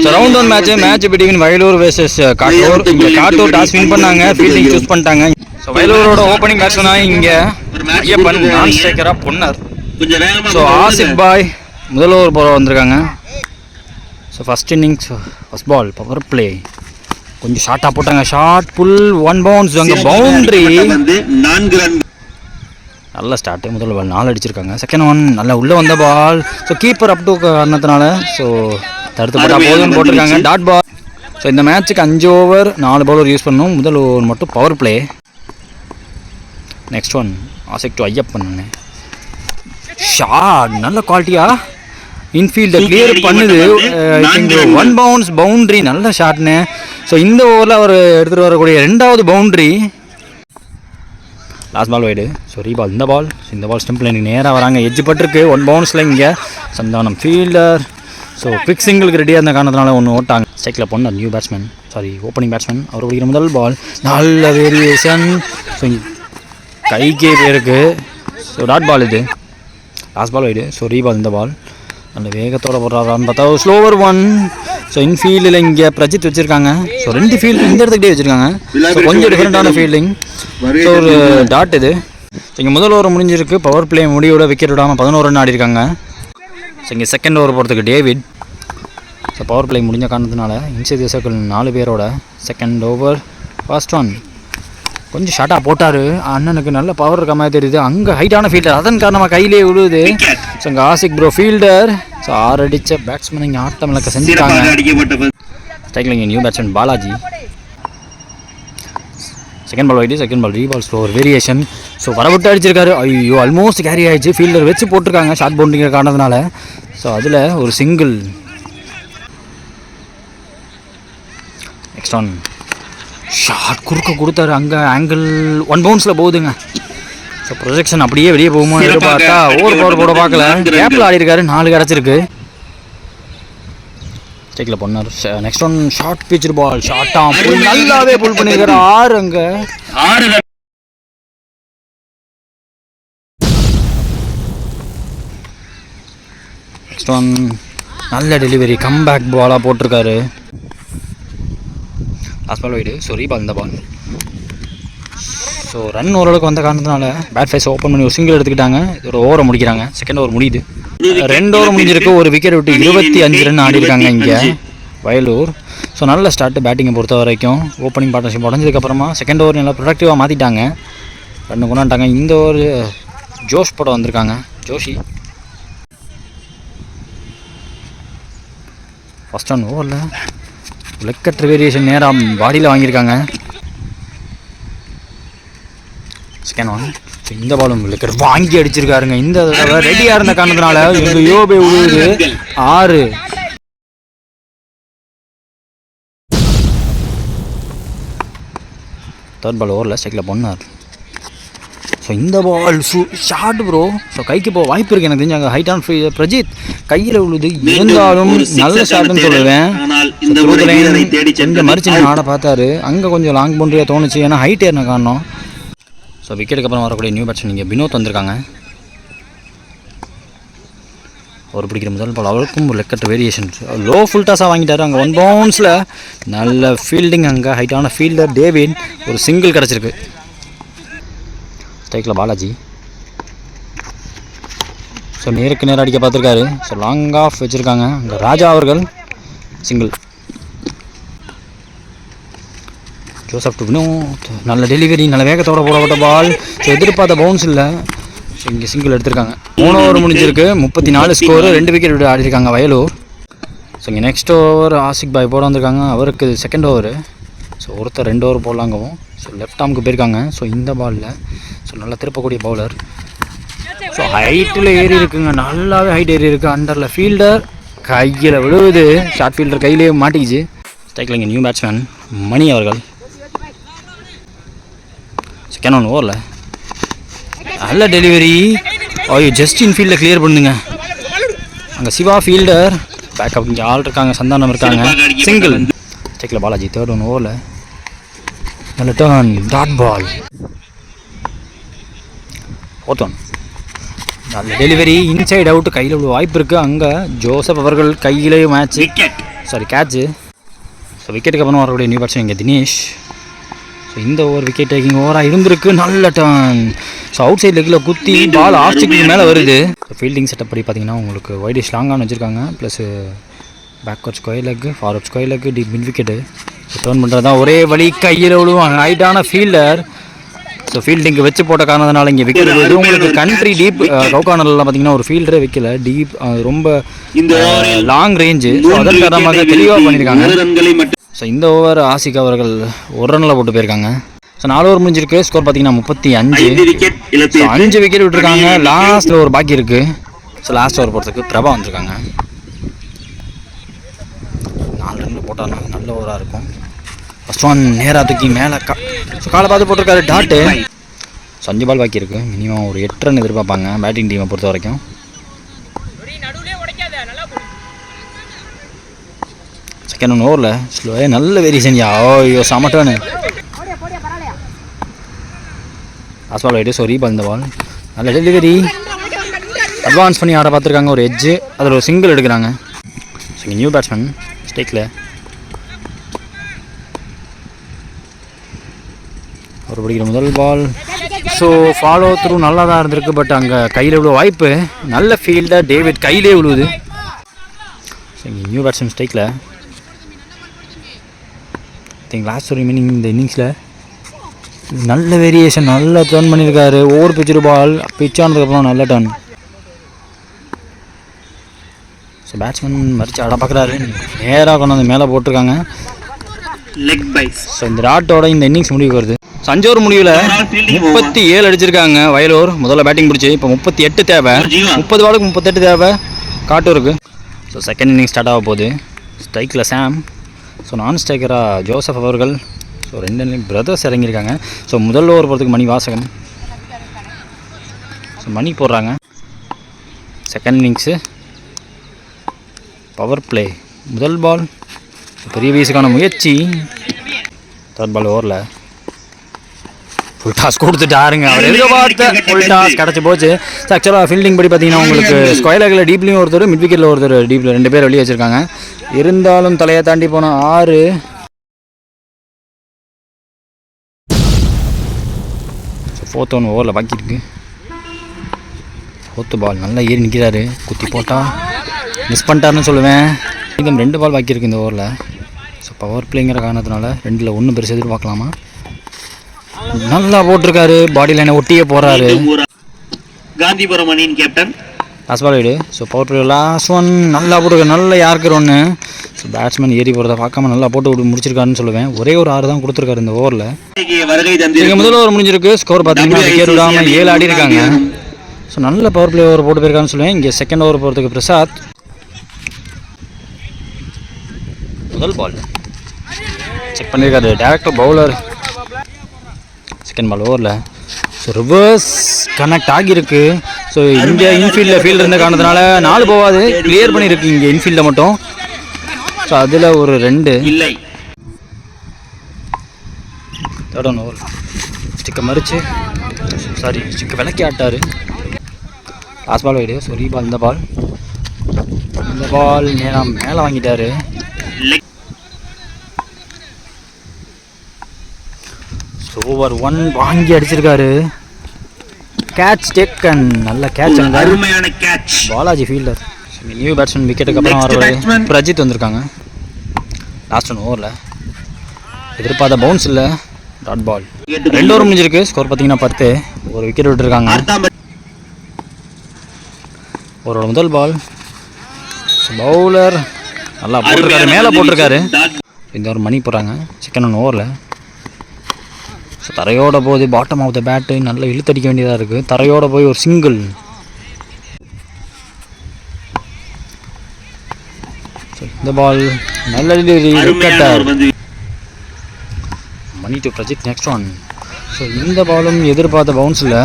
Round one match between Vayalur versus Kattur. இங்கே Kattur toss win பண்ணாங்க, fielding choose பண்ணிட்டாங்க. ஸோ வயலூரோட ஓப்பனிங் பேட்ஸ்மேனாக இங்கே ஐயப்பன், நான் ஸ்ட்ரைக்கராக பொன்னர். ஸோ ஆசிப் பாய் முதல் ஓவர் போட வந்திருக்காங்க. So first innings first ball power play கொஞ்சம் ஷார்ட்டாக போட்டாங்க. ஷார்ட் புல் 1 பவுன்ஸ், அங்கே பவுண்ட்ரி. நல்ல ஸ்டார்ட்டு. முதல் பால் 4 அடிச்சிருக்காங்க. செகண்ட் ஒன் நல்லா உள்ளே வந்த ball. So keeper up to காரணத்தினால ஸோ தடுத்து போட்டால் போதும்னு போட்டிருக்காங்க. Dot ball. ஸோ இந்த மேட்ச்சுக்கு 5 ஓவர் 4 பவுலர் யூஸ் பண்ணணும். முதல் ஓவர் மட்டும் power play. Next one Ashik to Ayyappan. Shot நல்ல குவாலிட்டியாக இன்ஃபீல்டை கிளியர் பண்ணுது. I think 1 bounce boundary. நல்ல ஷாட்னு. ஸோ இந்த ஓவரில் அவர் எடுத்துகிட்டு வரக்கூடிய 2வது boundary. Last ball wide. So reball இந்த பால். ஸோ இந்த பால் ஸ்டம்பில் எனக்கு நேராக வராங்க. எட்ஜ் பட்டிருக்கு. 1 பவுன்ஸில் இங்கே சந்தானம் ஃபீல்டர். ஸோ குவிக் சிங்கிளுக்கு ரெடியாக இருந்த காரணத்தினால ஒன்று ஓட்டாங்க. ஸ்ட்ரைக்கில் Ponnu new batsman, sorry opening batsman. அவர் பிடிக்கிற முதல் பால் நல்ல வேரியேஷன். ஸோ கைக்கே பேருக்கு. ஸோ டாட் பால் இது. Last ball wide. So reball இந்த பால். நல்ல வேகத்தோடு போடுறாரான்னு பார்த்தா ஸ்லோவர் ஒன். ஸோ இன்ஃபீல்டில் இங்கே பிரஜித் வச்சுருக்காங்க. ஸோ 2 ஃபீல்டு இந்த இடத்துக்கிட்டே வச்சுருக்காங்க. ஸோ கொஞ்சம் டிஃப்ரெண்ட்டான ஃபீல்டிங். ஸோ ஒரு டாட் இது. ஸோ இங்கே முதல் ஓவர் முடிஞ்சிருக்கு. பவர் பிளே முடியோட விக்கெட் விடாமல் 11 ரன் ஆடி இருக்காங்க. ஸோ இங்கே செகண்ட் ஓவர் போகிறதுக்கு டேவிட். ஸோ பவர் பிளே முடிஞ்ச காரணத்தினால இன்சைட் தி சர்க்கிள் 4 பேரோட செகண்ட் ஓவர் ஃபர்ஸ்ட் ஒன் கொஞ்சம் ஷார்ட்டாக போட்டார். அண்ணனுக்கு நல்ல பவர் இருக்க மாதிரி தெரியுது. அங்கே ஹைட்டான ஃபீல்டர், அதன் காரணமாக கையிலே விழுவுது. ஸோ இங்கே ஆசிக் ப்ரோ ஃபீல்டர். ஸோ 6 அடித்த பேட்ஸ்மேன் இங்கே ஆட்டம் இலக்க செஞ்சுட்டாங்க. ஸ்ட்ரைக்கில் இங்கே new batsman Balaji. Second ball wide. Second ball reball. Slow ஒரு வேரியேஷன். ஸோ வரவிட்டு அடிச்சிருக்காரு. ஐயோ ஆல்மோஸ்ட் கேரி ஆகிடுச்சு. ஃபீல்டர் வச்சு போட்டிருக்காங்க ஷார்ட் பவுண்டிங்கிற காரணத்தினால. ஸோ அதில் ஒரு சிங்கிள். நெக்ஸ்ட் ஒன் ஷார்ட் குறுக்க கொடுத்தாரு. அங்கே ஆங்கிள் 1 பவுன்ஸில் போகுதுங்க. ஸோ ப்ரொஜெக்ஷன் அப்படியே வெளியே போகுமோ எதிர்பார்த்தா ஓவர் பவர் போட பார்க்கல. கேப்பில் ஆடி இருக்காரு. 4 கிடச்சிருக்கு. ஸ்ட்ரைக்கில் Ponnar. Next one short pitch ball. ஷார்ட்டாக புல் நல்லாவே புல் பண்ணியிருக்காரு. 6 அங்கே 6. நெக்ஸ்ட் ஒன் நல்ல டெலிவரி கம்பேக் பாலாக போட்டிருக்காரு. Last ball wide. So reball இந்த பால். ஸோ ரன் ஓரளவுக்கு வந்த காரணத்தினால பேட் ஃபேஸ் ஓப்பன் பண்ணி ஒரு சிங்கிள் எடுத்துக்கிட்டாங்க. இதோட ஓவரை முடிக்கிறாங்க. செகண்ட் ஓவர் முடியுது. 2 ஓவர் முடிஞ்சிருக்கு. ஒரு விக்கெட் விட்டு 25 ரன் ஆடி இருக்காங்க இங்கே வயலூர். ஸோ நல்ல ஸ்டார்ட்டு பேட்டிங்கை பொறுத்த வரைக்கும். ஓப்பனிங் பார்ட்னர்ஷிப் உடஞ்சதுக்கப்புறமா செகண்ட் ஓவர் நல்லா ப்ரொடக்டிவாக மாற்றிட்டாங்க. ரன்னு கொண்டாண்டாங்க. இந்த ஓவர் ஜோஷ் போட வந்திருக்காங்க. ஜோஷி ஃபஸ்ட் ஒன் ஓவரில் லெக்கற்ற வேரியேஷன் நேராக பாடியில் வாங்கியிருக்காங்க. Second one. இந்த பாலும் லெக்கர் வாங்கி அடிச்சிருக்காருங்க. இந்த தடவை ரெடியாக இருந்த காரணத்தினால இங்கே யோபே விழுவுது. 6. தேர்ட் பால் ஓவரில் ஸ்ட்ரைக்கில் பொண்ணார். ஸோ இந்த பால் ஷார்ட் ப்ரோ. ஸோ கைக்கு போக வாய்ப்பு இருக்குது எனக்கு தெரிஞ்சு. அங்கே ஹைட்டான பிரஜித் கையில் விழுது. இருந்தாலும் நல்ல ஷார்ட்னு சொல்லுவேன். கொஞ்சம் மறிச்சு ஆட பார்த்தாரு. அங்கே கொஞ்சம் லாங் பவுண்டரியாக தோணுச்சு. ஏன்னா ஹைட் ஏறின காரணம். ஸோ விக்கெட்டுக்கு அப்புறம் வரக்கூடிய நியூ பேட்ஸ்மேன் இங்கே வினோத் வந்திருக்காங்க. ஒரு பிடிக்கிற முதல் பால் அவருக்கும் ஒரு லெக்கற்ற வேரியேஷன். லோ ஃபுல் டாஸாக வாங்கிட்டார். அங்கே 1 பவுன்ஸில் நல்ல ஃபீல்டிங். அங்கே ஹைட்டான ஃபீல்டர் டேவிட். ஒரு சிங்கிள் கிடச்சிருக்கு. ஸ்ட்ரைக்கில் பாலாஜி. ஸோ நேருக்கு நேரம் அடிக்க பார்த்துருக்காரு. ஸோ லாங் ஆஃப் வச்சுருக்காங்க. அங்கே ராஜா அவர்கள் சிங்கிள். Joseph to Vinod. நல்ல டெலிவரி. நல்ல வேகத்தோடு போடப்பட்ட பால். ஸோ எதிர்பார்த்த பவுன்ஸ் இல்லை. ஸோ இங்கே சிங்கிள் எடுத்திருக்காங்க. 3 ஓவர் முடிஞ்சிருக்கு. 34 ஸ்கோரு. 2 விக்கெட் விட்டு ஆடிருக்காங்க வயலூர். ஸோ இங்கே நெக்ஸ்ட் ஓவர் ஆசிக் பாய் போட வந்திருக்காங்க. அவருக்கு செகண்ட் ஓவர். ஸோ ஒருத்தர் 2 ஓவர் போடலாங்கவும். ஸோ லெஃப்ட் ஆர்முக்கு போயிருக்காங்க. ஸோ இந்த பாலில் ஸோ நல்லா திருப்பக்கூடிய பவுலர். ஸோ ஹைட்டில் ஏறி இருக்குங்க. நல்லாவே ஹைட் ஏறி இருக்குது. அண்டரில் ஃபீல்டர் கையில் விழுவுது. ஷார்ட் ஃபீல்டர் கையிலே மாட்டிக்கிச்சு. ஸ்ட்ரைக்கில் இங்கே நியூ பேட்ஸ்மேன் மணி அவர்கள். செகண்ட் ஒன் ஓவரில் நல்ல டெலிவரி. ஐயோ ஜஸ்ட் இன்ஃபீல்டில் கிளியர் பண்ணுங்க. அங்கே சிவா ஃபீல்டர். பேக்கப் இங்கே ஆள் இருக்காங்க. சந்தானம் இருக்காங்க. சிங்கிள். ஸ்ட்ரைக்கில் பாலாஜி. தேர்ட் ஒன் ஓவரில் நல்ல turn. Dot ball. Fourth one நல்ல டெலிவரி. இன்சைட் அவுட் கையில் உள்ள வாய்ப்பு இருக்குது. அங்கே ஜோசப் அவர்கள் கையிலே மேட்ச். Sorry catch. ஸோ விக்கெட்டுக்கு அப்புறம் வரக்கூடிய நியூ பேட்ஸ்மேன் இங்கே தினேஷ். ஸோ இந்த ஓவர் விக்கெட் டேக்கிங் ஓவராக இருந்திருக்கு. நல்ல டர்ன். ஸோ அவுட் சைட் லெக்கில் குத்தி பால் ஆஃப் ஸ்டிக்கு மேலே வருது. ஸோ ஃபீல்டிங் செட்டப் படி பார்த்தீங்கன்னா உங்களுக்கு வைடிஷ் லாங்கான வச்சுருக்காங்க. Plus backward square leg, forward square leg, deep mid wicket. So turn பண்ணுறது தான் ஒரே வழி. கையில் விழுவாங்க. ஹைட்டான ஃபீல்டர். ஸோ ஃபீல்டிங்கு வச்சு போட்ட காரணத்தினால இங்கே விக்கெட் விழுது. உங்களுக்கு கண்ட்ரி டீப் கவுகானர்லாம் பார்த்தீங்கன்னா ஒரு ஃபீல்டரே வைக்கல. டீப் ரொம்ப லாங் ரேஞ்சு. ஸோ அதன் காரணமாக தெளிவாக பண்ணியிருக்காங்க. ஸோ இந்த ஓவர் ஆசிக் அவர்கள் ஒரு ரனில் போட்டு போயிருக்காங்க. ஸோ 4 ஓவர் முடிஞ்சிருக்கு. ஸ்கோர் பார்த்தீங்கன்னா 35. ஸோ 5 விக்கெட் விட்டுருக்காங்க. லாஸ்ட்டில் ஒரு பாக்கி இருக்குது. ஸோ லாஸ்ட் ஓவர் போகிறதுக்கு பிரபா வந்திருக்காங்க. 4 ரனில் போட்டால் நல்ல ஓவராக இருக்கும். ஃபஸ்ட் ஒன் நேராக தூக்கி மேலே ஸோ காலை பார்த்து போட்டிருக்காரு டாட்டு. ஸோ 5 பால் பாக்கி இருக்குது. மினிமம் ஒரு 8 ரன் எதிர்பார்ப்பாங்க பேட்டிங் டீமை பொறுத்த வரைக்கும். செகண்ட் ஒன் ஓவரில் ஸ்லோவே நல்ல வேரியேஷன். ஐயோ சமட்டானு ஆஸ்பால் வைடு. ஸோ ரீபால் இந்த பால் நல்ல டெலிவரி. அட்வான்ஸ் பண்ணி ஆட பார்த்துருக்காங்க. ஒரு எட்ஜு அதில் ஒரு சிங்கிள் எடுக்கிறாங்க. ஸோ இங்கே நியூ பேட்ஸ்மேன் ஸ்டேக்கில் ஒரு பிடிக்கிற முதல் பால். ஸோ ஃபாலோ த்ரூ நல்லா தான் இருந்திருக்கு. பட் அங்கே கையில் விழுவ வாய்ப்பு. நல்ல ஃபீல்டர் டேவிட் கையிலே விழுவுது. ஸோ இங்கே நியூ பேட்ஸ்மேன் ஸ்டேக்கில் லாஸ்ட் ஒரு மீனிங் இந்த இன்னிங்ஸில் நல்ல வேரியேஷன். நல்லா டர்ன் பண்ணியிருக்காரு. ஓவர் பிச்சு பால் பிச் ஆனதுக்கப்புறம் நல்ல டர்ன். ஸோ பேட்ஸ்மேன் மறிச்சு ஆட பார்க்குறாரு. நேராக கொண்டு வந்து மேலே போட்டிருக்காங்க. லெக் பைஸ். ஸோ இந்த ராட்டோட இந்த இன்னிங்ஸ் முடிவுக்கு வருது. ஸோ 5 ஓவர் முடிவில் 37 அடிச்சிருக்காங்க வயலூர். முதல்ல பேட்டிங் பிடிச்சி இப்போ 38 தேவை. 30 பாலுக்கு 38 தேவை காட்டூருக்கு. ஸோ செகண்ட் இன்னிங் ஸ்டார்ட் ஆக போகுது. ஸ்ட்ரைக்கில் சாம். ஸோ நான் ஸ்ட்ரைக்கராக ஜோசப் அவர்கள். ஸோ 2 பிரதர்ஸ் இறங்கியிருக்காங்க. ஸோ முதல் ஓவர் போகிறதுக்கு மணி வாசகன். ஸோ மணி போடுறாங்க. Second innings power play. முதல் பால் பெரிய வீஸுக்கான முயற்சி. தேர்ட் பால் ஓவரில் ஃபுல் டாஸ் கொடுத்துட்டாருங்க. அவர் எதிர்பார்த்த ஃபுல் டாஸ் கிடச்சி போச்சு. ஸோ ஆக்சுவலாக ஃபீல்டிங் படி பார்த்தீங்கன்னா உங்களுக்கு ஸ்கொயர் லெக்கில் டீப்லேயும் ஒருத்தர், மிட் விக்கெட்டில் ஒருத்தர், டீப்பில் 2 பேர் வெளியே வச்சுருக்காங்க. இருந்தாலும் தலையை தாண்டி போன 6. ஸோ 4th ஒன் ஓவரில் பாக்கி இருக்கு. 4th பால் நல்லா ஏறி நிற்கிறாரு. குத்தி போட்டால் மிஸ் பண்ணிட்டாருன்னு சொல்லுவேன். மீதம் 2 பால் பாக்கி இருக்குது இந்த ஓவரில். ஸோ பவர் பிளேங்கிற காரணத்தினால 2ல் 1 பெருசு எதிர்பார்க்கலாமா. நல்லா போட்டிருக்காரு. பாடி லைனை ஒட்டியே போகிறாரு. காந்திபுரம் அணியின் கேப்டன் ஆஸ்பால் wide. So power play last one நல்லா போட்டிருக்காரு. நல்ல யாருக்கிற ஒன்று. ஸோ பேட்ஸ்மேன் ஏறி போகிறத பார்க்காம நல்லா போட்டு முடிச்சிருக்காருன்னு சொல்லுவேன். ஒரே ஒரு 6 தான் கொடுத்துருக்காரு இந்த ஓவரில். நீங்கள் முதல் ஓவர் முடிஞ்சிருக்கு. ஸ்கோர் பார்த்தீங்கன்னா விக்கெட் விடாமல் 7 ஆடி இருக்காங்க. ஸோ நல்ல பவர் பிளே ஓவர் போட்டு போயிருக்காருன்னு சொல்லுவேன். இங்கே செகண்ட் ஓவர் போகிறதுக்கு பிரசாத். முதல் பால் செக் பண்ணியிருக்காரு டேரக்டர் பவுலர். செகண்ட் பால் ஓவரில் ஸோ ரிவர்ஸ் கனெக்ட் ஆகியிருக்கு. ஸோ இங்கே இன்ஃபீல்டில் ஃபீல்டு இருந்த காரணத்தினால 4 போவாது கிளியர் பண்ணியிருக்கு இங்கே இன்ஃபீல்டில் மட்டும். ஸோ அதில் ஒரு 2 இல்லை. தேர்ட் ஒன் ஓவர் ஸ்டிக்கை மறிச்சு ஸ்டிக்கை விளக்கி ஆட்டார். Last ball wide. So reball இந்த பால் நேரம் மேலே வாங்கிட்டாரு. ஓவர் 1 வாங்கி அடிச்சிருக்காரு. Catch taken. நல்ல கேட்ச். அருமையான catch. Balaji fielder. New batsman விக்கெட்டுக்கு அப்புறம் வர பிரஜித் வந்திருக்காங்க. லாஸ்ட் ஒன் ஓவரில் எதிர்பார்த்த பவுன்ஸ் இல்லை. Dot ball. 2 ஓவர் முடிஞ்சிருக்கு. ஸ்கோர் பார்த்தீங்கன்னா 10. ஒரு விக்கெட் விட்டுருக்காங்க. ஒரு முதல் பால் பவுலர் நல்லா போட்டிருக்காரு. மேலே போட்டிருக்காரு. இந்த ஒரு மணி போடுறாங்க செகண்ட் ஒன் ஓவரில். ஸோ தரையோட போது பாட்டம் ஆஃப் த பேட்டு நல்லா இழுத்தடிக்க வேண்டியதாக இருக்குது. தரையோட போய் ஒரு சிங்கிள். ஸோ இந்த பால் நல்ல விக்கெட்டர். Mani to Prajith next one. So இந்த பாலும் எதிர்பார்த்த பவுன்ஸில்.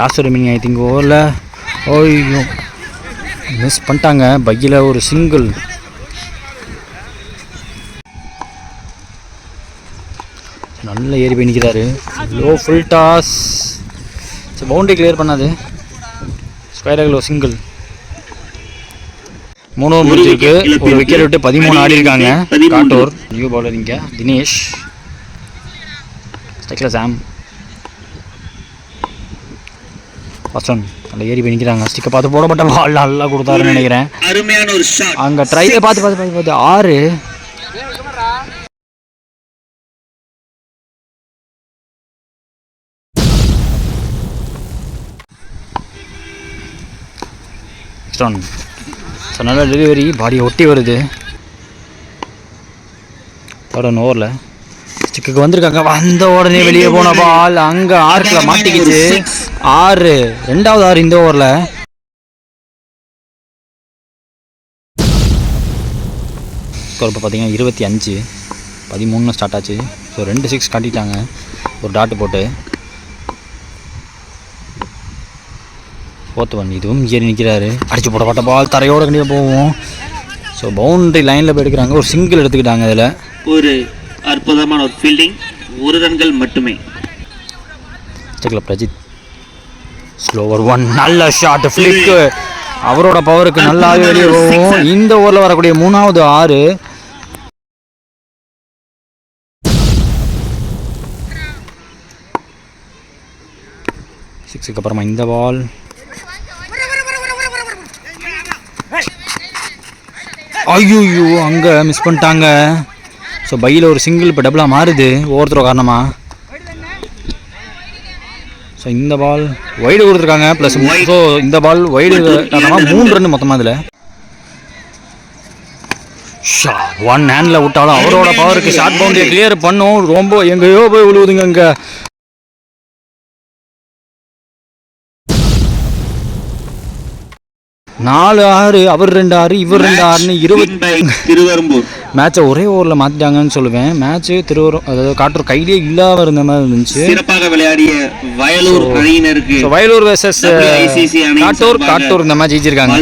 லாஸ்ட் ஒரு மீனிங் ஐ திங்க் ஓவரில் ஓய்யோ மிஸ் பண்ணிட்டாங்க. பையில் ஒரு சிங்கிள். நல்ல ஏறி போய் நிற்கிறாரு. Low full toss. So boundary clear பண்ணாது. ஸ்கொயர் லெக்கில் சிங்கிள். 3 ஓவர் முடிஞ்சிருக்கு. ஒரு விக்கெட் விட்டு 13 ஆடி இருக்காங்க காட்டூர். நியூ பவுலர் இங்கே தினேஷ். ஸ்ட்ரைக்கில் சாம். ஃபர்ஸ்ட் ஒன் நல்லா ஏறி போய் நிற்கிறாங்க. ஸ்டிக்கை பார்த்து போடப்பட்ட பால் நல்லா கொடுத்தாருன்னு நினைக்கிறேன். அருமையான ஒரு ஷாட். அங்கே ட்ரை பார்த்து 6. Next one. ஸோ நல்ல டெலிவரி, பாடியை ஒட்டி வருது. தேர்ட் ஒன் ஓவரில் ஸ்டிக்கு வந்திருக்காங்க. வந்த உடனே வெளியே போன பால் அங்கே ஆர்க்கில் மாட்டிக்கிச்சு. 6, 2வது 6 இந்த ஓவரில். ஸ்கோர் இப்போ பார்த்தீங்கன்னா 25, 13 ஸ்டார்ட் ஆச்சு. ஸோ 2 6 காட்டிட்டாங்க, ஒரு டாட்டு போட்டு. 4th ஒன் இதுவும் ஏறி நிற்கிறாரு. அடிச்சு போடப்பட்ட பால் தரையோட கண்டிப்பாக போவோம். ஸோ பவுண்டரி லைனில் போய் எடுக்கிறாங்க. ஒரு சிங்கிள் எடுத்துக்கிட்டாங்க. அதில் ஒரு அற்புதமான ஒரு ஃபீல்டிங், 1 ரன்கள் மட்டுமே. ஸ்டெக்கில் பிரஜித். ஸ்லோவர் ஒன், நல்ல ஷாட், ஃப்ளிக்கு. அவரோட பவருக்கு நல்லாவே வெளியே போகும். இந்த ஓவரில் வரக்கூடிய 3வது 6. சிக்ஸுக்கு அப்புறமா இந்த பால் ஐயோ அங்கே மிஸ் பண்ணிட்டாங்க. ஸோ பையில் ஒரு சிங்கிள் இப்போ டபுளாக மாறுது ஓவர் த்ரோ காரணமாக. ஸோ இந்த பால் வைடு கொடுத்துருக்காங்க ப்ளஸ். ஸோ இந்த பால் வைடு காரணமாக 3 ரன் மொத்தமாக. அதில் ஒன் ஹேண்டில் விட்டாலும் அவரோட பவருக்கு ஷார்ட் பவுண்டரியை கிளியர் பண்ணும். ரொம்ப எங்கேயோ போய் விழுவுதுங்க. அங்கே 4 6, அவர் 2 6, இவர் 2 6ன்னு 20 மேட்சை ஒரே ஓவரில் மாற்றிட்டாங்கன்னு சொல்லுவேன். மேட்ச்சு அதாவது காட்டூர் கையிலேயே இல்லாமல் இருந்த மாதிரி இருந்துச்சு. சிறப்பாக விளையாடிய வயலூர் அணியினருக்கு வயலூர் வெர்சஸ் காட்டூர் இந்த மேட்ச் ஜெயிச்சிருக்காங்க.